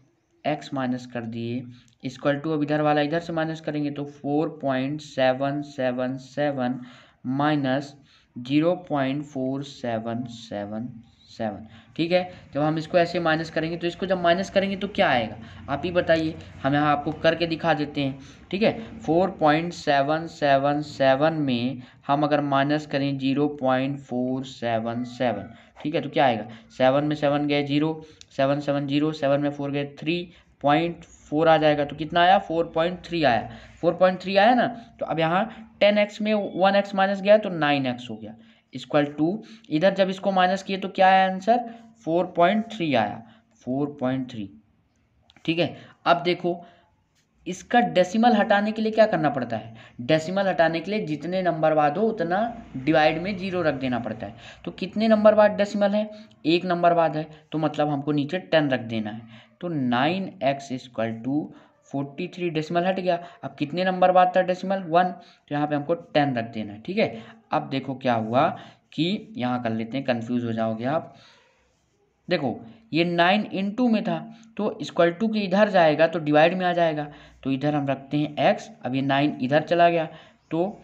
x माइनस कर दिए इक्वल टू, अब इधर वाला इधर से माइनस करेंगे तो 4.777 माइनस 0.4777, ठीक है। जब हम इसको ऐसे माइनस करेंगे तो इसको जब माइनस करेंगे तो क्या आएगा आप ही बताइए, हम यहाँ आपको करके दिखा देते हैं, ठीक है। 4.777 में हम अगर माइनस करें 0.477, ठीक है, तो क्या आएगा, 7 में 7 गए 0, 7 7 0, 7 में 4 गए 3.4 आ जाएगा, तो कितना आया 4.3 आया, 4.3 आया ना। तो अब यहाँ 10x में 1x माइनस गया तो 9x हो गया, इक्वल टू इधर जब इसको माइनस किए तो क्या आया आंसर 4.3 आया, 4.3, ठीक है। अब देखो इसका डेसिमल हटाने के लिए क्या करना पड़ता है, डेसिमल हटाने के लिए जितने नंबर बाद हो उतना डिवाइड में 0 रख देना पड़ता है। तो कितने नंबर बाद डेसिमल है, एक नंबर बाद है, तो मतलब हमको नीचे 10 रख देना है। तो 9x इक्वल टू 43 डेसिमल हट गया। अब कितने नंबर बाद था डेसिमल 1, तो यहाँ पे हमको 10 रख देना है, ठीक है। अब देखो क्या हुआ कि यहाँ कर लेते हैं, कंफ्यूज हो जाओगे आप। देखो ये 9 इंटू में था तो इक्वल टू के इधर जाएगा तो डिवाइड में आ जाएगा, तो इधर हम रखते हैं x। अब ये 9 इधर चला गया तो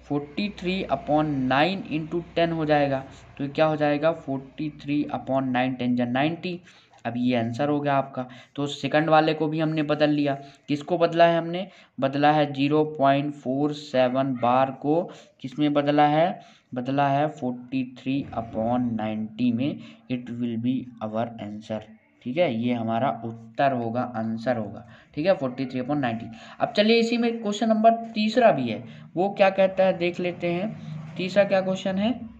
43/9 इंटू 10 हो जाएगा, तो ये क्या हो जाएगा 43/9, 10 जा 90। अब ये आंसर हो गया आपका। तो सेकंड वाले को भी हमने बदल लिया। किसको बदला है हमने? बदला है 0.47 बार को, किसमें बदला है? बदला है 43/90 में। It will be our answer. ठीक है, ये हमारा उत्तर होगा, आंसर होगा। ठीक है, 43/90। अब चलिए इसी में क्वेश्चन नंबर तीसरा भी है, वो क्या कहता है देख लेते हैं। तीसरा क्या क्वेश्चन है?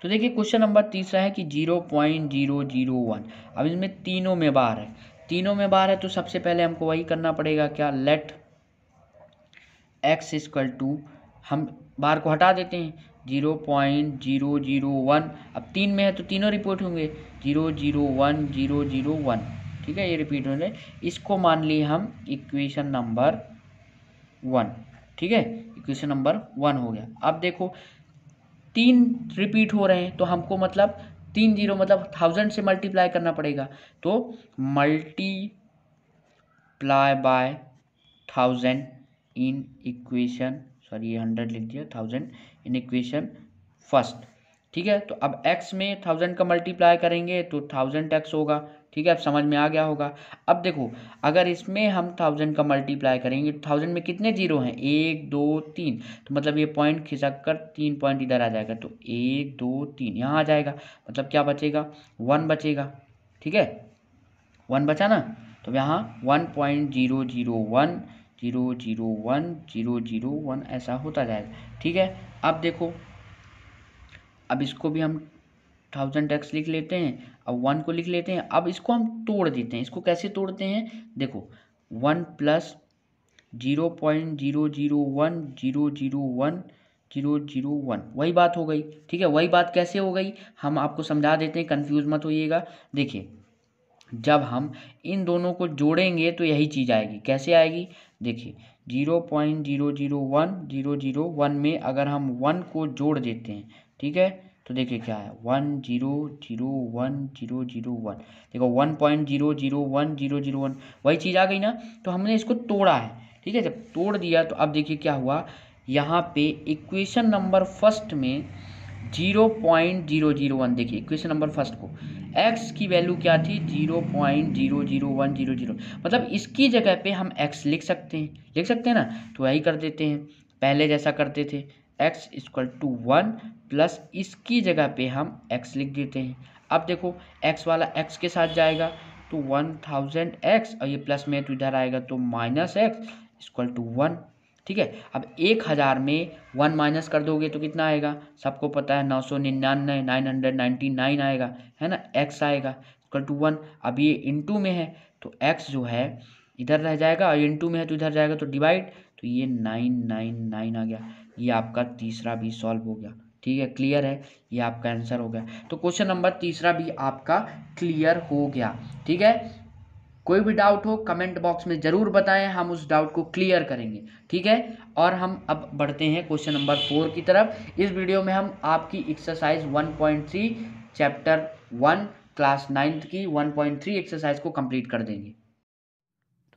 तो देखिए क्वेश्चन नंबर तीसरा है कि 0.001। अब इसमें तीनों में बार है, तीनों में बार है तो सबसे पहले हमको वही करना पड़ेगा, क्या? लेट x इक्वल टू, हम बार को हटा देते हैं, 0.001। अब 3 में है तो तीनों रिपीट होंगे, 001 001। ठीक है, ये रिपीट होंगे। इसको मान लिए हम इक्वेशन नंबर 1। ठीक है, इक्वेशन नंबर 1 हो गया। अब देखो 3 रिपीट हो रहे हैं तो हमको मतलब 3 जीरो मतलब 1000 से मल्टीप्लाई करना पड़ेगा, तो multiply by 1000 in equation, sorry ये 100 लिख दिया, 1000 इन इक्वेशन फर्स्ट। ठीक है, तो अब x में 1000 का मल्टीप्लाई करेंगे तो 1000x होगा। ठीक है, अब समझ में आ गया होगा। अब देखो अगर इसमें हम 1000 का मल्टीप्लाई करेंगे तो 1000 में कितने जीरो हैं? 1 2 3, तो मतलब ये पॉइंट खिसक कर 3 पॉइंट इधर आ जाएगा, तो 1 2 3 यहाँ आ जाएगा, मतलब क्या बचेगा? 1 बचेगा। ठीक है, 1 बचा ना, तो यहाँ 1.001 001 001 ऐसा होता जाएगा। ठीक है, अब देखो अब इसको भी हम 1000x लिख लेते हैं, अब 1 को लिख लेते हैं। अब इसको हम तोड़ देते हैं। इसको कैसे तोड़ते हैं? देखो 1 प्लस 0.001 001 001, वही बात हो गई। ठीक है, वही बात कैसे हो गई हम आपको समझा देते हैं, कंफ्यूज मत होइएगा। देखिए जब हम इन दोनों को जोड़ेंगे तो यही चीज़ आएगी। कैसे आएगी? देखिए 0.001 001 में अगर हम 1 को जोड़ देते हैं, ठीक है, तो देखिए क्या है 1001 देखो 1.001 001, वही चीज़ आ गई ना। तो हमने इसको तोड़ा है। ठीक है, जब तोड़ दिया तो अब देखिए क्या हुआ, यहाँ पे इक्वेशन नंबर फर्स्ट में 0.001, देखिए इक्वेशन नंबर फर्स्ट को x की वैल्यू क्या थी? 0.00100, मतलब इसकी जगह पे हम x लिख सकते हैं ना, तो वही कर देते हैं पहले जैसा करते थे, x इक्वल टू 1 प्लस इसकी जगह पे हम x लिख देते हैं। अब देखो x वाला x के साथ जाएगा तो 1000x, और ये प्लस में तो इधर आएगा तो माइनस x इक्वल टू 1। ठीक है, अब 1000 में 1 माइनस कर दोगे तो कितना आएगा? सबको पता है 999 999 आएगा, है ना, x आएगा इक्वल टू 1। अब ये इंटू में है तो x जो है इधर रह जाएगा, और इंटू में है तो इधर जाएगा, तो डिवाइड, तो ये 999 आ गया। ये आपका तीसरा भी सॉल्व हो गया। ठीक है, क्लियर है, ये आपका आंसर हो गया। तो क्वेश्चन नंबर तीसरा भी आपका क्लियर हो गया। ठीक है, कोई भी डाउट हो कमेंट बॉक्स में ज़रूर बताएं, हम उस डाउट को क्लियर करेंगे। ठीक है, और हम अब बढ़ते हैं क्वेश्चन नंबर 4 की तरफ। इस वीडियो में हम आपकी एक्सरसाइज 1.3 चैप्टर 1 क्लास 9th की 1.3 एक्सरसाइज को कंप्लीट कर देंगे।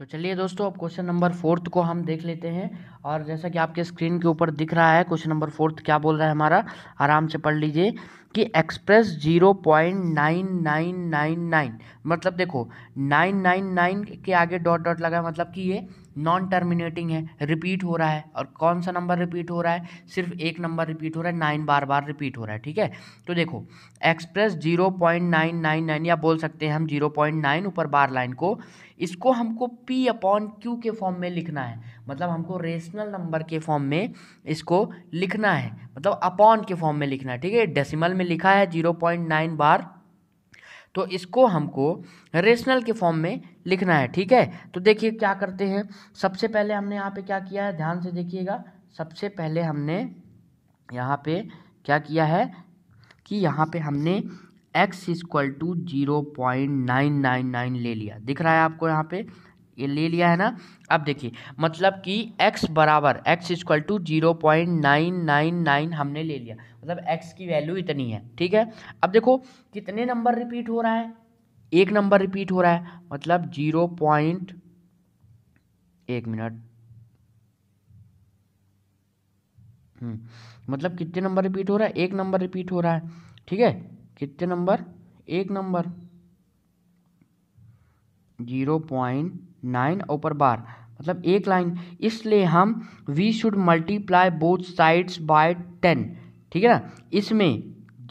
तो चलिए दोस्तों अब क्वेश्चन नंबर 4 को हम देख लेते हैं। और जैसा कि आपके स्क्रीन के ऊपर दिख रहा है क्वेश्चन नंबर 4 क्या बोल रहा है हमारा, आराम से पढ़ लीजिए कि एक्सप्रेस 0.9999, मतलब देखो 999 के आगे डॉट डॉट लगा है, मतलब कि ये नॉन टर्मिनेटिंग है, रिपीट हो रहा है। और कौन सा नंबर रिपीट हो रहा है? सिर्फ एक नंबर रिपीट हो रहा है, 9 बार बार रिपीट हो रहा है। ठीक है, तो देखो एक्सप्रेस 0.999, या बोल सकते हैं हम 0.9 ऊपर बार लाइन को, इसको हमको P/Q के फॉर्म में लिखना है, मतलब हमको रेशनल नंबर के फॉर्म में इसको लिखना है, मतलब अपॉन के फॉर्म में लिखना है। ठीक है, डेसिमल में लिखा है 0.9 बार, तो इसको हमको रेशनल के फॉर्म में लिखना है। ठीक है, तो देखिए क्या करते हैं, सबसे पहले हमने यहाँ पे क्या किया है, ध्यान से देखिएगा। सबसे पहले हमने यहाँ पे क्या किया है कि यहाँ पे हमने x इक्वल टू 0.999 ले लिया, दिख रहा है आपको यहाँ पे ये ले लिया है ना। अब देखिए मतलब कि x बराबर x इक्वल टू 0.999 हमने ले लिया, मतलब x की वैल्यू इतनी है, ठीक है। अब देखो कितने नंबर रिपीट हो रहा है, एक नंबर रिपीट हो रहा है, मतलब 1 मिनट, मतलब कितने नंबर रिपीट हो रहा है, एक नंबर रिपीट हो रहा है, ठीक है। कितने नंबर, एक नंबर, 0.9 ऊपर बार, मतलब एक लाइन, इसलिए हम we should multiply both sides by 10, ठीक है ना। इसमें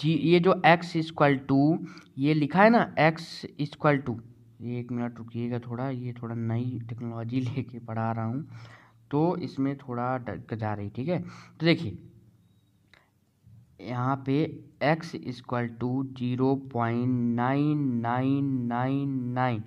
ये जो x इक्वल टू ये लिखा है ना, x इक्वल टू, ये 1 मिनट रुकिएगा थोड़ा, ये थोड़ा नई टेक्नोलॉजी लेके पढ़ा रहा हूँ तो इसमें थोड़ा डर जा रही, ठीक है। तो देखिए यहाँ पे x इक्वल टू 0.9999,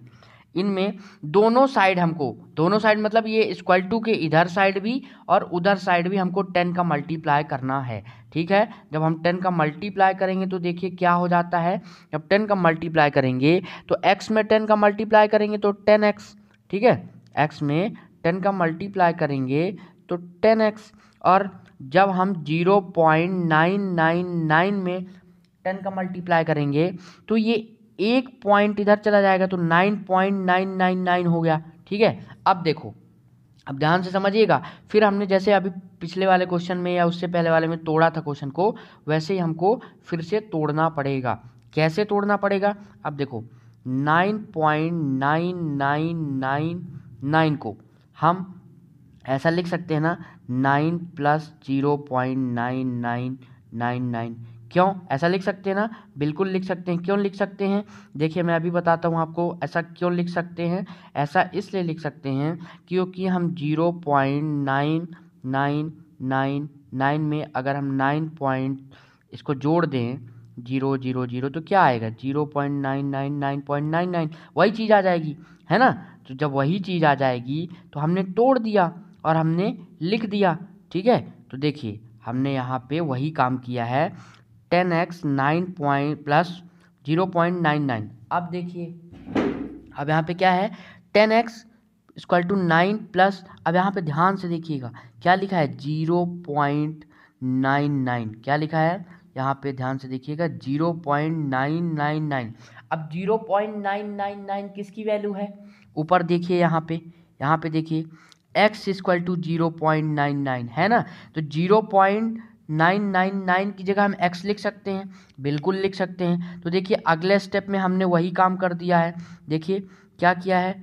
इनमें दोनों साइड हमको, दोनों साइड मतलब ये इक्वल टू के इधर साइड भी और उधर साइड भी हमको 10 का मल्टीप्लाई करना है, ठीक है। जब हम 10 का मल्टीप्लाई करेंगे तो देखिए क्या हो जाता है, जब 10 का मल्टीप्लाई करेंगे तो x में 10 का मल्टीप्लाई करेंगे तो 10x, ठीक है। x में 10 का मल्टीप्लाई करेंगे तो 10x, और जब हम 0.999 में 10 का मल्टीप्लाई करेंगे तो ये एक पॉइंट इधर चला जाएगा तो 9.999 हो गया, ठीक है। अब देखो, अब ध्यान से समझिएगा, फिर हमने जैसे अभी पिछले वाले क्वेश्चन में या उससे पहले वाले में तोड़ा था क्वेश्चन को, वैसे ही हमको फिर से तोड़ना पड़ेगा। कैसे तोड़ना पड़ेगा, अब देखो 9.9999 को हम ऐसा लिख सकते हैं ना, 9 प्लस 0.9999, क्यों ऐसा लिख सकते हैं ना, बिल्कुल लिख सकते हैं। क्यों लिख सकते हैं, देखिए मैं अभी बताता हूँ आपको ऐसा क्यों लिख सकते हैं। ऐसा इसलिए लिख सकते हैं क्योंकि हम 0.9999 में अगर हम 9 पॉइंट इसको जोड़ दें 000 तो क्या आएगा, 0.999.99, वही चीज़ आ जाएगी, है ना। तो जब वही चीज़ आ जाएगी तो हमने तोड़ दिया और हमने लिख दिया, ठीक है। तो देखिए हमने यहाँ पे वही काम किया है, 10x 9 पॉइंट प्लस 0.99। अब देखिए अब यहाँ पे क्या है, 10x इक्वल टू 9 प्लस, अब यहाँ पे ध्यान से देखिएगा क्या लिखा है, 0.99, क्या लिखा है यहाँ पे ध्यान से देखिएगा 0.999। अब 0.999 किसकी वैल्यू है, ऊपर देखिए यहाँ पे देखिए x इक्वल टू 0.99 है ना, तो 0.999 की जगह हम x लिख सकते हैं, बिल्कुल लिख सकते हैं। तो देखिए अगले स्टेप में हमने वही काम कर दिया है, देखिए क्या किया है,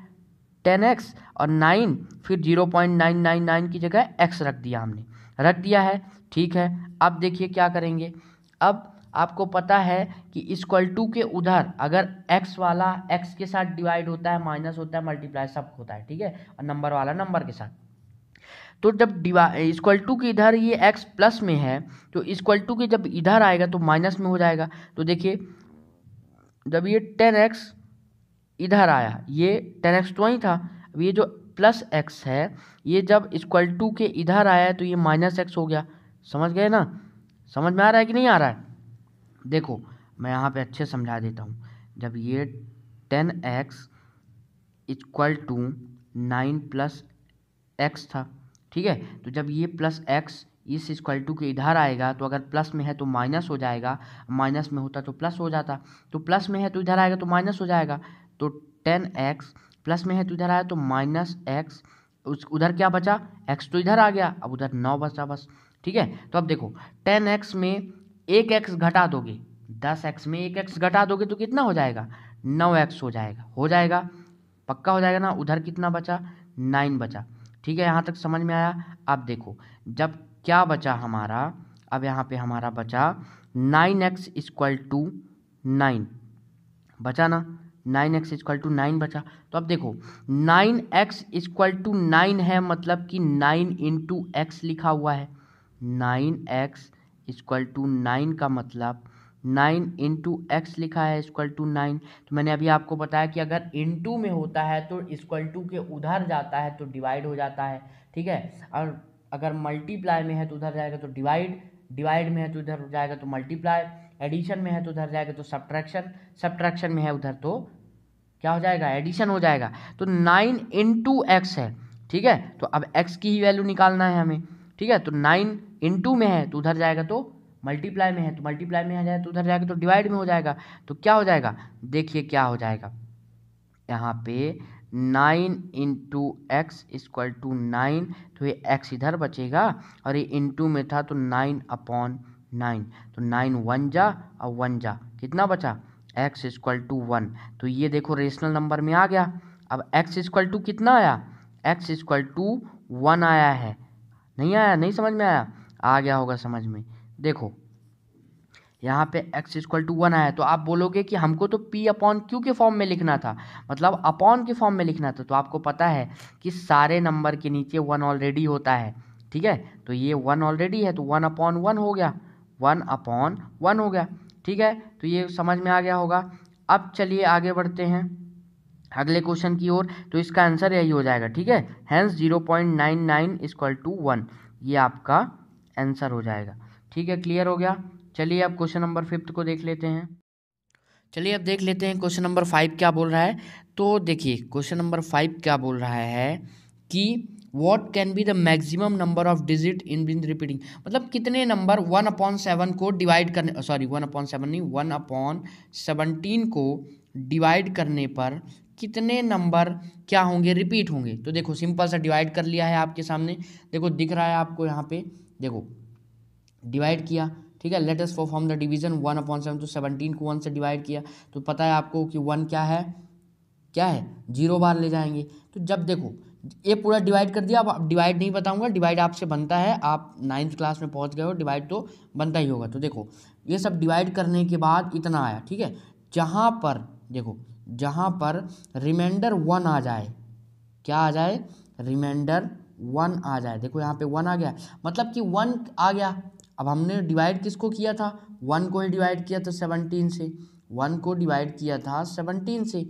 10x और 9 फिर 0.999 की जगह x रख दिया, हमने रख दिया है, ठीक है। अब देखिए क्या करेंगे, अब आपको पता है कि इक्वल टू के उधर अगर x वाला x के साथ डिवाइड होता है, माइनस होता है, मल्टीप्लाई सब होता है, ठीक है, और नंबर वाला नंबर के साथ। तो जब इक्वल टू के इधर ये x प्लस में है तो इक्वल टू के जब इधर आएगा तो माइनस में हो जाएगा। तो देखिए जब ये 10x इधर आया, ये 10x तो वही था, अब ये जो प्लस x है ये जब इक्वल टू के इधर आया तो ये माइनस x हो गया। समझ गए ना, समझ में आ रहा है कि नहीं आ रहा है, देखो मैं यहाँ पे अच्छे समझा देता हूँ। जब ये 10x equal to 9 plus x था, ठीक है, तो जब ये प्लस x इस इक्वल टू के इधर आएगा तो अगर प्लस में है तो माइनस हो जाएगा, माइनस में होता तो प्लस हो जाता, तो प्लस में है तो इधर आएगा तो माइनस हो जाएगा। तो 10x प्लस में है तो इधर आया तो माइनस x, उस उधर क्या बचा, x तो इधर आ गया, अब उधर 9 बचा बस, ठीक है। तो अब देखो 10x में एक x घटा दोगे, 10x में एक x घटा दोगे तो कितना हो जाएगा, 9x हो जाएगा, पक्का हो जाएगा ना। उधर कितना बचा, 9 बचा, ठीक है। यहाँ तक समझ में आया। अब देखो जब क्या बचा हमारा, अब यहाँ पे हमारा बचा 9x इक्वल टू 9 बचा ना, 9x इक्वल टू 9 बचा। तो अब देखो 9x इक्वल टू 9 है, मतलब कि 9 इंटू एक्स लिखा हुआ है, 9x इक्वल टू 9 का मतलब 9 इंटू एक्स लिखा है इक्वल टू 9। तो मैंने अभी आपको बताया कि अगर इंटू में होता है तो इक्वल टू के उधर जाता है तो डिवाइड हो जाता है, ठीक है। और अगर मल्टीप्लाई में है तो उधर जाएगा तो डिवाइड, डिवाइड में है तो उधर जाएगा तो मल्टीप्लाई, एडिशन में है तो उधर जाएगा तो सब्ट्रैक्शन, सब्ट्रैक्शन में है उधर तो क्या हो जाएगा, एडिशन हो जाएगा। तो 9 इंटू एक्स है, ठीक है, तो अब x की ही वैल्यू निकालना है हमें, ठीक है। तो 9 इंटू में है तो उधर जाएगा तो मल्टीप्लाई में है, तो मल्टीप्लाई में आ जाए तो उधर जाएगा तो डिवाइड में हो जाएगा। तो क्या हो जाएगा, देखिए क्या हो जाएगा यहाँ पे 9 इंटू एक्स इक्वल टू 9, तो ये x इधर बचेगा और ये इंटू में था तो 9/9, तो 9 1 जा और 1 जा, कितना बचा x इक्वल टू 1। तो ये देखो रेशनल नंबर में आ गया। अब x इक्वल टू कितना आया, x इक्वल टू 1 आया है, नहीं आया, नहीं समझ में आया, आ गया होगा समझ में। देखो यहाँ पे x इक्वल टू 1 आया, तो आप बोलोगे कि हमको तो p/q के फॉर्म में लिखना था, मतलब अपॉन के फॉर्म में लिखना था। तो आपको पता है कि सारे नंबर के नीचे 1 ऑलरेडी होता है, ठीक है, तो ये 1 ऑलरेडी है तो 1/1 हो गया, 1/1 हो गया, ठीक है। तो ये समझ में आ गया होगा। अब चलिए आगे बढ़ते हैं अगले क्वेश्चन की ओर। तो इसका आंसर यही हो जाएगा, ठीक है, हैंस 0.99 इक्वल टू 1, ये आपका आंसर हो जाएगा, ठीक है, क्लियर हो गया। चलिए अब क्वेश्चन नंबर 5 को देख लेते हैं। चलिए अब देख लेते हैं क्वेश्चन नंबर 5 क्या बोल रहा है। तो देखिए क्वेश्चन नंबर 5 क्या बोल रहा है कि what can be the maximum number of digit in bin repeating, मतलब कितने नंबर 1/7 को डिवाइड करने, सॉरी 1/7 नहीं, 1/17 को डिवाइड करने पर कितने नंबर क्या होंगे, रिपीट होंगे। तो देखो सिंपल सा डिवाइड कर लिया है आपके सामने, देखो दिख रहा है आपको यहाँ पे, देखो डिवाइड किया, ठीक है। Let us perform the division 1/7, तो 17 को 1 से डिवाइड किया, तो पता है आपको कि 1 क्या है, 0 बार ले जाएंगे। तो जब देखो ये पूरा डिवाइड कर दिया, अब डिवाइड नहीं बताऊंगा, डिवाइड आपसे बनता है, आप 9th क्लास में पहुंच गए हो, डिवाइड तो बनता ही होगा। तो देखो ये सब डिवाइड करने के बाद इतना आया, ठीक है। जहाँ पर देखो, जहाँ पर रिमाइंडर 1 आ जाए, क्या आ जाए, रिमाइंडर 1 आ जाए, देखो यहाँ पे 1 आ गया, मतलब कि 1 आ गया। अब हमने डिवाइड किसको किया था, 1 को ही डिवाइड किया था 17 से, 1 को डिवाइड किया था 17 से,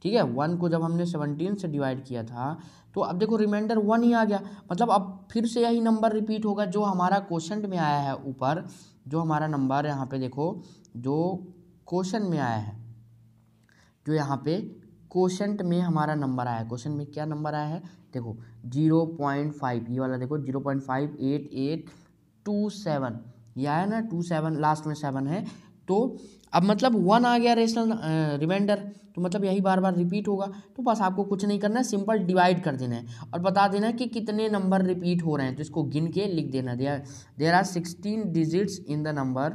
ठीक है। 1 को जब हमने 17 से डिवाइड किया था तो अब देखो रिमाइंडर 1 ही आ गया, मतलब अब फिर से यही नंबर रिपीट होगा जो हमारा क्वेश्चन में आया है ऊपर, जो हमारा नंबर यहाँ पे देखो, जो क्वेश्चन में आया है, जो यहाँ पे क्वेश्चन में हमारा नंबर आया है, क्वेश्चन में क्या नंबर आया है, देखो 0.5, ये वाला देखो 0.58827, ये आया ना, 27 लास्ट में 7 है। तो अब मतलब 1 आ गया रेशनल रिमाइंडर, तो मतलब यही बार बार रिपीट होगा। तो बस आपको कुछ नहीं करना है, सिंपल डिवाइड कर देना है और बता देना है कि कितने नंबर रिपीट हो रहे हैं, तो इसको गिन के लिख देना। There are 16 digits in the number,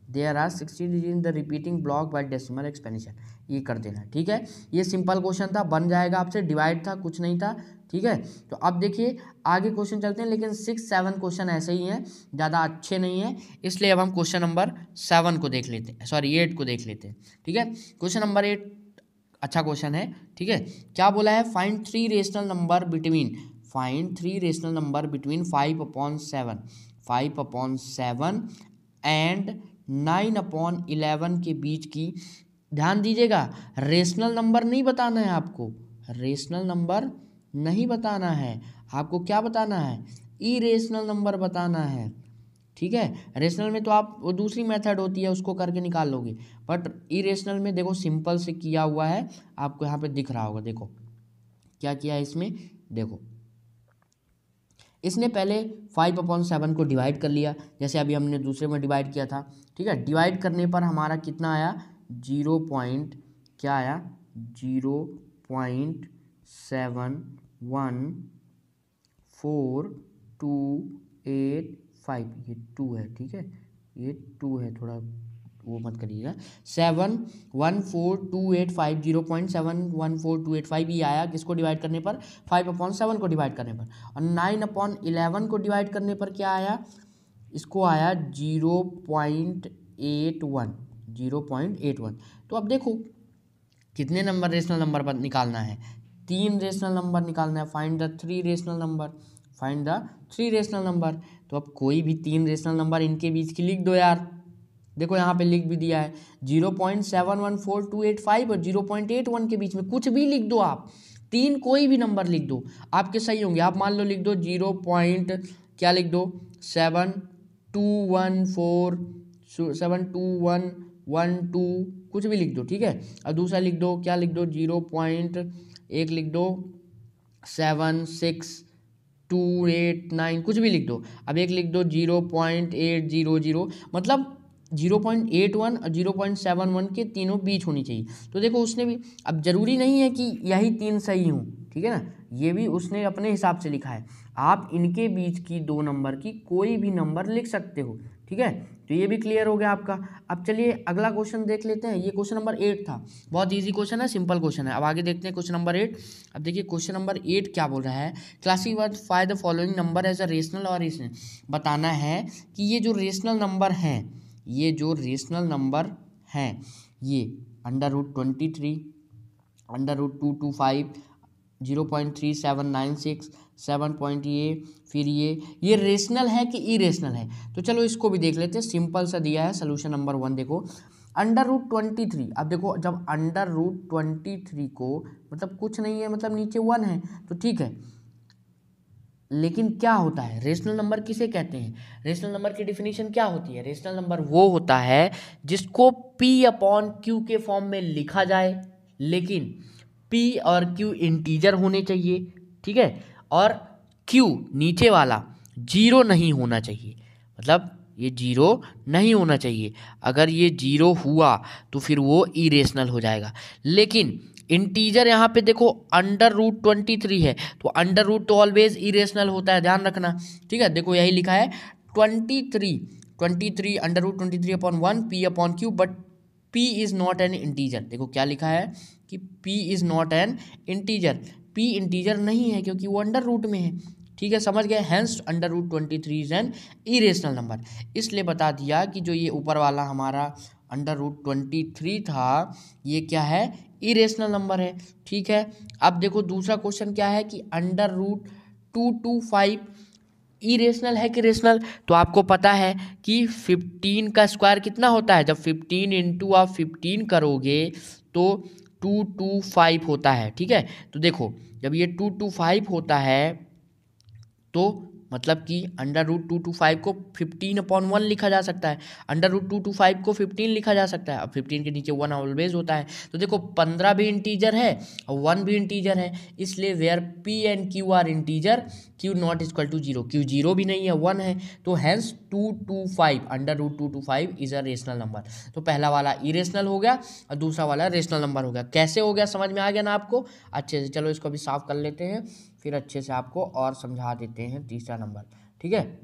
there are 16 digit in the repeating block by decimal expansion, ये कर देना, ठीक है। ये सिंपल क्वेश्चन था, बन जाएगा आपसे, डिवाइड था, कुछ नहीं था, ठीक है। तो अब देखिए आगे क्वेश्चन चलते हैं, लेकिन 6-7 क्वेश्चन ऐसे ही हैं, ज़्यादा अच्छे नहीं हैं, इसलिए अब हम क्वेश्चन नंबर 7 को देख लेते हैं, सॉरी 8 को देख लेते हैं, ठीक है। क्वेश्चन नंबर 8 अच्छा क्वेश्चन है, ठीक है। क्या बोला है, find 3 rational number between, find 3 rational number between 5/7, 5/7 and 9/11 के बीच की। ध्यान दीजिएगा, रेशनल नंबर नहीं बताना है आपको, रेशनल नंबर नहीं बताना है आपको, क्या बताना है, इरेशनल नंबर बताना है, ठीक है। रेशनल में तो आप वो दूसरी मेथड होती है उसको करके निकाल लोगे, बट इरेशनल में देखो सिंपल से किया हुआ है, आपको यहाँ पे दिख रहा होगा, देखो क्या किया है इसमें, देखो इसने पहले 5/7 को डिवाइड कर लिया, जैसे अभी हमने दूसरे में डिवाइड किया था, ठीक है। डिवाइड करने पर हमारा कितना आया, 0.71428, ये 2 है, ठीक है, ये 2 है, थोड़ा वो मत करिएगा, 7142850 0.71428 ये आया, किसको डिवाइड करने पर, 5/7 को डिवाइड करने पर। और 9/11 को डिवाइड करने पर क्या आया, इसको आया 0.81। तो अब देखो कितने नंबर रेशनल नंबर निकालना है, 3 रेशनल नंबर निकालना है, find the 3 rational number, find the 3 rational number. तो अब कोई भी 3 रेशनल नंबर इनके बीच की लिख दो यार, देखो यहाँ पे लिख भी दिया है 0.714285 और 0.81 के बीच में कुछ भी लिख दो आप, 3 कोई भी नंबर लिख दो, आपके सही होंगे। आप मान लो लिख दो 7214 721 1 2 कुछ भी लिख दो, ठीक है। और दूसरा लिख दो, क्या लिख दो, 0.1 लिख दो, 7 6 2 8 9 कुछ भी लिख दो। अब एक लिख दो 0.800, मतलब 0.81 और 0.71 के तीनों बीच होनी चाहिए। तो देखो उसने भी, अब जरूरी नहीं है कि यही तीन सही हों, ठीक है ना, ये भी उसने अपने हिसाब से लिखा है। आप इनके बीच की दो नंबर की कोई भी नंबर लिख सकते हो, ठीक है। तो ये भी क्लियर हो गया आपका। अब चलिए अगला क्वेश्चन देख लेते हैं। ये क्वेश्चन नंबर 8 था, बहुत इजी क्वेश्चन है, सिंपल क्वेश्चन है। अब आगे देखते हैं क्वेश्चन नंबर 8। अब देखिए क्वेश्चन नंबर 8 क्या बोल रहा है, classify the following number as a rational और रेशनल। बताना है कि ये जो रेशनल नंबर हैं, ये जो रेशनल नंबर हैं, ये √23, √225, 0.3796, 7 फिर ये रेशनल है कि इरेशनल है। तो चलो इसको भी देख लेते हैं, सिंपल सा दिया है सोल्यूशन नंबर 1। देखो √23, अब देखो जब √23 को, मतलब कुछ नहीं है, मतलब नीचे 1 है तो ठीक है। लेकिन क्या होता है, रेशनल नंबर किसे कहते हैं, रेशनल नंबर की डिफिनीशन क्या होती है, रेशनल नंबर वो होता है जिसको P/Q के फॉर्म में लिखा जाए, लेकिन P और Q इंटीजर होने चाहिए, ठीक है, और Q नीचे वाला जीरो नहीं होना चाहिए, मतलब ये जीरो नहीं होना चाहिए। अगर ये जीरो हुआ तो फिर वो इरेशनल हो जाएगा। लेकिन इंटीजर यहाँ पे देखो √23 है, तो अंडर रूट तो ऑलवेज इरेशनल होता है, ध्यान रखना, ठीक है। देखो यही लिखा है 23 √23/1 P/Q, but P is not an integer. देखो क्या लिखा है कि P is not an integer, P integer नहीं है क्योंकि वो अंडर रूट में है, ठीक है, समझ गए। Hence √23 is an irrational number. इसलिए बता दिया कि जो ये ऊपर वाला हमारा √23 था, ये क्या है, इरेशनल नंबर है, ठीक है। अब देखो दूसरा क्वेश्चन क्या है कि √225 इरेशनल है कि रेशनल। तो आपको पता है कि 15 का स्क्वायर कितना होता है, जब 15 इंटू आप 15 करोगे तो 225 होता है, ठीक है। तो देखो जब ये 225 होता है तो मतलब कि √225 को 15/1 लिखा जा सकता है, √225 को 15 लिखा जा सकता है। अब 15 के नीचे 1 ऑलवेज होता है, तो देखो 15 भी इंटीजर है और 1 भी इंटीजर है, इसलिए where P and Q are integer, Q not equal to 0, Q 0 भी नहीं है, 1 है, तो hence 225 √225 is a rational number. तो पहला वाला इरेशनल हो गया और दूसरा वाला रेशनल नंबर हो गया। कैसे हो गया, समझ में आ गया ना आपको अच्छे से। चलो इसको भी साफ कर लेते हैं, फिर अच्छे से आपको और समझा देते हैं तीसरा नंबर, ठीक है।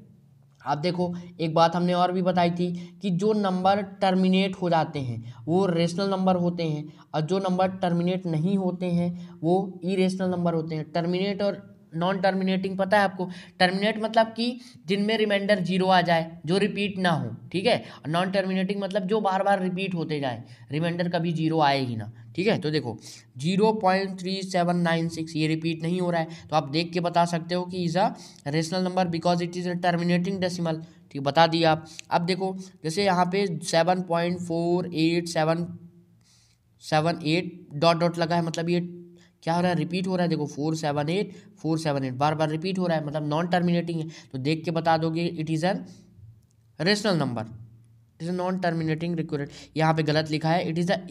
आप देखो एक बात हमने और भी बताई थी कि जो नंबर टर्मिनेट हो जाते हैं वो रेशनल नंबर होते हैं, और जो नंबर टर्मिनेट नहीं होते हैं वो इरेशनल नंबर होते हैं। टर्मिनेट और नॉन टर्मिनेटिंग पता है आपको, टर्मिनेट मतलब कि जिनमें रिमाइंडर 0 आ जाए, जो रिपीट ना हो, ठीक है, और नॉन टर्मिनेटिंग मतलब जो बार बार रिपीट होते जाए, रिमाइंडर कभी 0 आए ही ना, ठीक है। तो देखो 0.3796 ये रिपीट नहीं हो रहा है, तो आप देख के बता सकते हो कि is a rational number because it is a terminating decimal, ठीक, बता दिया आप। अब देखो जैसे यहाँ पे 7.4878 डॉट डॉट लगा है, मतलब ये क्या हो रहा है, रिपीट हो रहा है। देखो 478 बार बार रिपीट हो रहा है, मतलब नॉन टर्मिनेटिंग है, तो देख के बता दोगे it is an rational number, it is non terminating repeated. यहाँ पे गलत लिखा है, it is an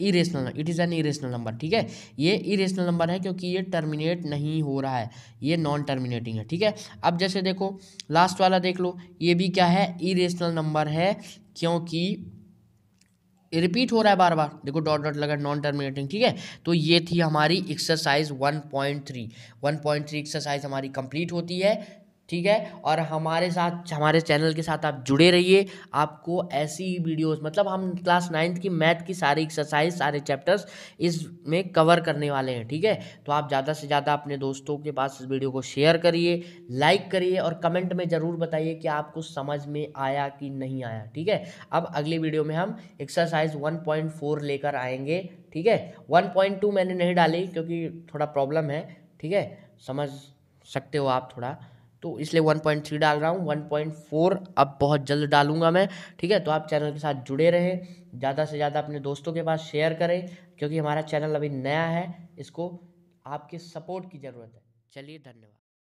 irrational number, ठीक है। ये इरेशनल नंबर है क्योंकि ये टर्मिनेट नहीं हो रहा है, ये नॉन टर्मिनेटिंग है, ठीक है। अब जैसे देखो लास्ट वाला देख लो, ये भी क्या है, इरेशनल नंबर है क्योंकि रिपीट हो रहा है बार बार, देखो डॉट डॉट लगा, नॉन टर्मिनेटिंग, ठीक है। तो ये थी हमारी एक्सरसाइज 1.3 एक्सरसाइज हमारी कंप्लीट होती है, ठीक है। और हमारे साथ, हमारे चैनल के साथ आप जुड़े रहिए, आपको ऐसी ही वीडियोस, मतलब हम क्लास 9th की मैथ की सारी एक्सरसाइज, सारे चैप्टर्स इसमें कवर करने वाले हैं, ठीक है। तो आप ज़्यादा से ज़्यादा अपने दोस्तों के पास इस वीडियो को शेयर करिए, लाइक करिए और कमेंट में ज़रूर बताइए कि आपको समझ में आया कि नहीं आया, ठीक है। अब अगली वीडियो में हम एक्सरसाइज 1.4 लेकर आएंगे, ठीक है। 1.2 मैंने नहीं डाली क्योंकि थोड़ा प्रॉब्लम है, ठीक है, समझ सकते हो आप थोड़ा, तो इसलिए 1.3 डाल रहा हूँ। 1.4 अब बहुत जल्द डालूंगा मैं, ठीक है। तो आप चैनल के साथ जुड़े रहें, ज़्यादा से ज़्यादा अपने दोस्तों के पास शेयर करें, क्योंकि हमारा चैनल अभी नया है, इसको आपके सपोर्ट की ज़रूरत है। चलिए धन्यवाद।